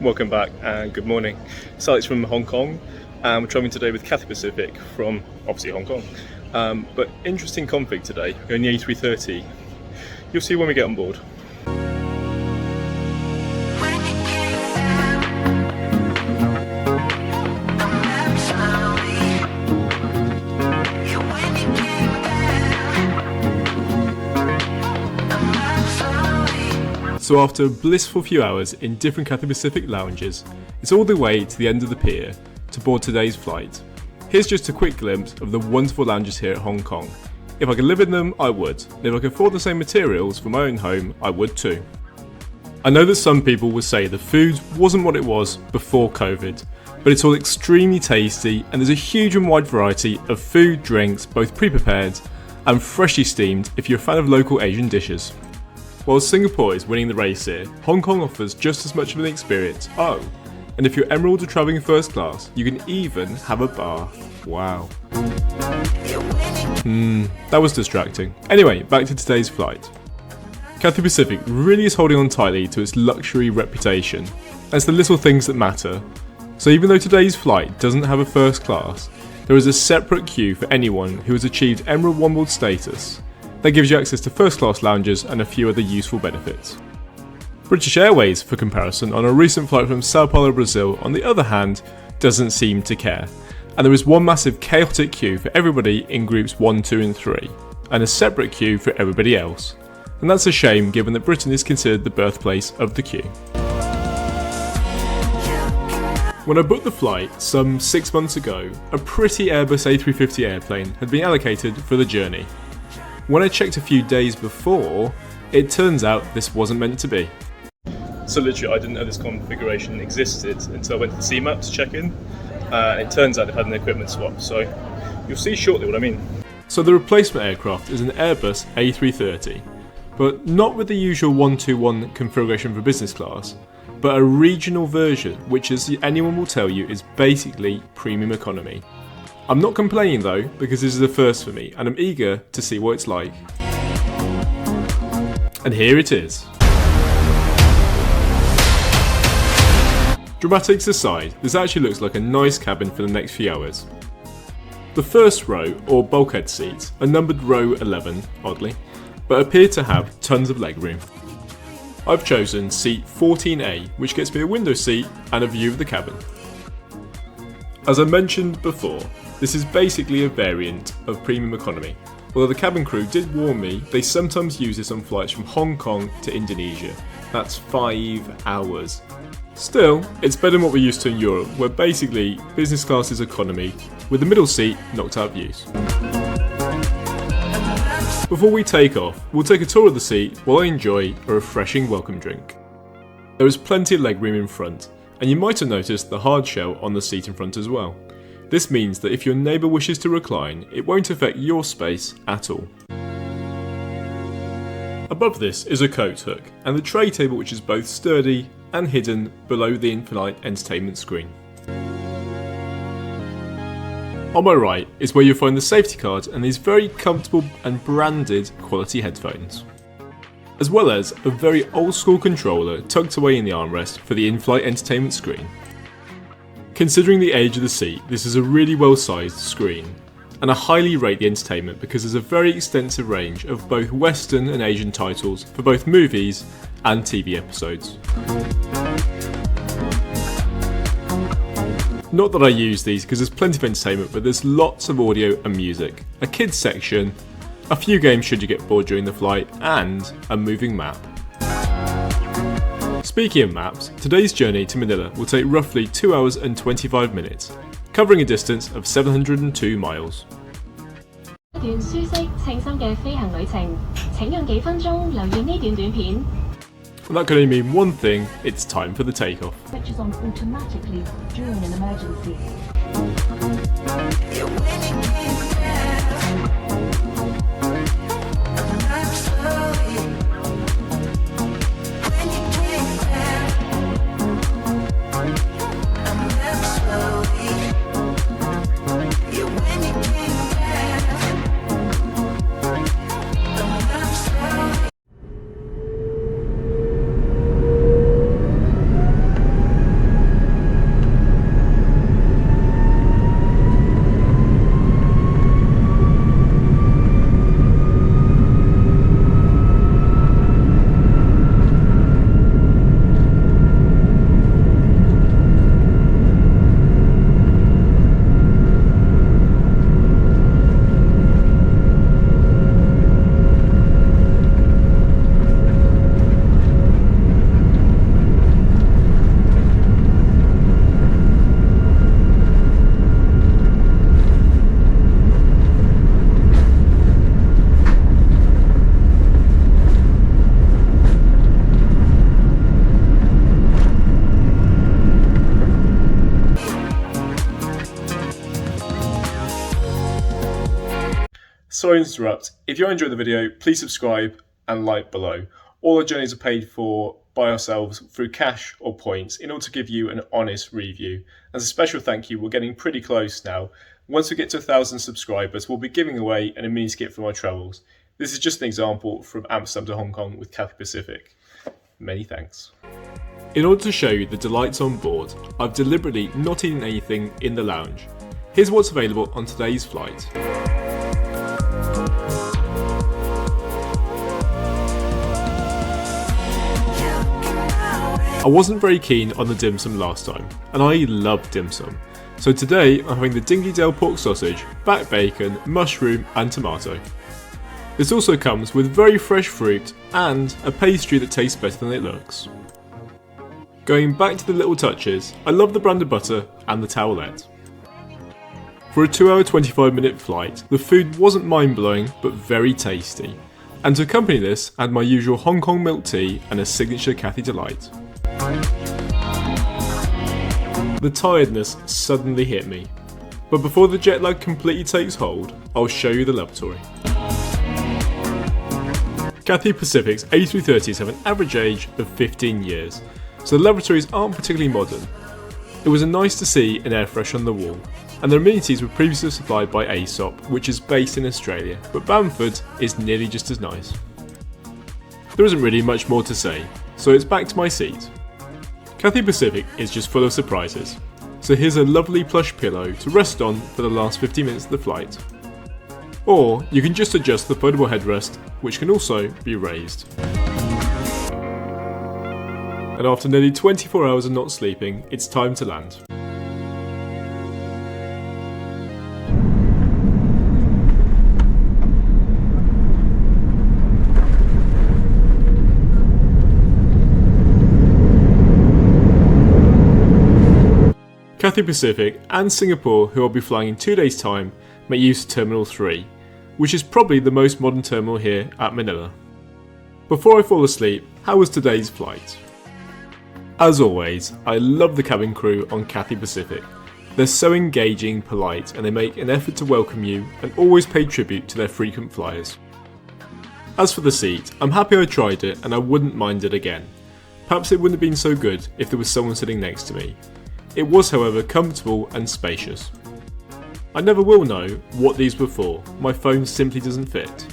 welcome back and good morning. So Alex from Hong Kong, and we're travelling today with Cathay Pacific from obviously Hong Kong. But interesting config today, we're going the A330. You'll see when we get on board. So after a blissful few hours in different Cathay Pacific lounges, it's all the way to the end of the pier to board today's flight. Here's just a quick glimpse of the wonderful lounges here at Hong Kong. If I could live in them, I would. And if I could afford the same materials for my own home, I would too. I know that some people would say the food wasn't what it was before COVID, but it's all extremely tasty and there's a huge and wide variety of food, drinks, both pre-prepared and freshly steamed if you're a fan of local Asian dishes. While Singapore is winning the race here, Hong Kong offers just as much of an experience. Oh, and if you're Emerald or travelling first class, you can even have a bath. Wow. That was distracting. Anyway, back to today's flight. Cathay Pacific really is holding on tightly to its luxury reputation. It's the little things that matter. So even though today's flight doesn't have a first class, there is a separate queue for anyone who has achieved Emerald onboard status. That gives you access to first class lounges and a few other useful benefits. British Airways, for comparison, on a recent flight from Sao Paulo, Brazil, on the other hand, doesn't seem to care. And there is one massive chaotic queue for everybody in groups 1, 2 and 3, and a separate queue for everybody else. And that's a shame given that Britain is considered the birthplace of the queue. When I booked the flight some 6 months ago, a pretty Airbus A350 airplane had been allocated for the journey. When I checked a few days before, it turns out this wasn't meant to be. So literally I didn't know this configuration existed until I went to the CMAP to check in. It turns out they've had an equipment swap, so you'll see shortly what I mean. So the replacement aircraft is an Airbus A330, but not with the usual 121 configuration for business class, but a regional version which, as anyone will tell you, is basically premium economy. I'm not complaining though, because this is a first for me, and I'm eager to see what it's like. And here it is. Dramatics aside, this actually looks like a nice cabin for the next few hours. The first row, or bulkhead seats, are numbered row 11, oddly, but appear to have tons of legroom. I've chosen seat 14A, which gets me a window seat and a view of the cabin. As I mentioned before, this is basically a variant of premium economy, although the cabin crew did warn me they sometimes use this on flights from Hong Kong to Indonesia. That's 5 hours. Still, it's better than what we're used to in Europe, where basically business class is economy, with the middle seat knocked out of use. Before we take off, we'll take a tour of the seat while I enjoy a refreshing welcome drink. There is plenty of legroom in front, and you might have noticed the hard shell on the seat in front as well. This means that if your neighbour wishes to recline, it won't affect your space at all. Above this is a coat hook, and the tray table which is both sturdy and hidden below the Inflight entertainment screen. On my right is where you'll find the safety card and these very comfortable and branded quality headphones, as well as a very old school controller tucked away in the armrest for the in-flight entertainment screen. Considering the age of the seat, this is a really well sized screen, and I highly rate the entertainment because there's a very extensive range of both Western and Asian titles for both movies and TV episodes. Not that I use these because there's plenty of entertainment, but there's lots of audio and music, a kids section, a few games should you get bored during the flight, and a moving map. Speaking of maps, today's journey to Manila will take roughly 2 hours and 25 minutes, covering a distance of 702 miles. Well, that can only mean one thing, it's time for the takeoff. Switches on automatically during an emergency. Sorry to interrupt. If you enjoyed the video, please subscribe and like below. All our journeys are paid for by ourselves through cash or points in order to give you an honest review. As a special thank you, we're getting pretty close now. Once we get to 1,000 subscribers, we'll be giving away an mini skip from our travels. This is just an example from Amsterdam to Hong Kong with Cathay Pacific. Many thanks. In order to show you the delights on board, I've deliberately not eaten anything in the lounge. Here's what's available on today's flight. I wasn't very keen on the dim sum last time, and I love dim sum. So today I'm having the Dingley-Dale pork sausage, back bacon, mushroom and tomato. This also comes with very fresh fruit and a pastry that tastes better than it looks. Going back to the little touches, I love the branded butter and the towelette. For a 2-hour 25-minute flight, the food wasn't mind-blowing but very tasty. And to accompany this, I had my usual Hong Kong milk tea and a signature Cathay Delight. The tiredness suddenly hit me, but before the jet lag completely takes hold, I'll show you the lavatory. Cathay Pacific's A330s have an average age of 15 years, so the lavatories aren't particularly modern. It was nice to see an air fresh on the wall, and the amenities were previously supplied by ASOP, which is based in Australia, but Bamford is nearly just as nice. There isn't really much more to say, so it's back to my seat. Cathay Pacific is just full of surprises, so here's a lovely plush pillow to rest on for the last 50 minutes of the flight. Or you can just adjust the foldable headrest, which can also be raised. And after nearly 24 hours of not sleeping, it's time to land. Cathay Pacific and Singapore, who I'll be flying in 2 days' time, make use of Terminal 3, which is probably the most modern terminal here at Manila. Before I fall asleep, how was today's flight? As always, I love the cabin crew on Cathay Pacific. They're so engaging, polite, and they make an effort to welcome you and always pay tribute to their frequent flyers. As for the seat, I'm happy I tried it and I wouldn't mind it again. Perhaps it wouldn't have been so good if there was someone sitting next to me. It was, however, comfortable and spacious. I never will know what these were for, my phone simply doesn't fit.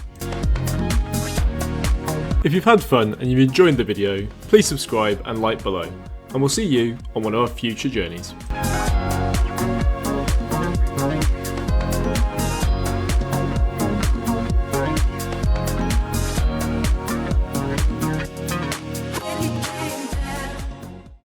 If you've had fun and you've enjoyed the video, please subscribe and like below, and we'll see you on one of our future journeys.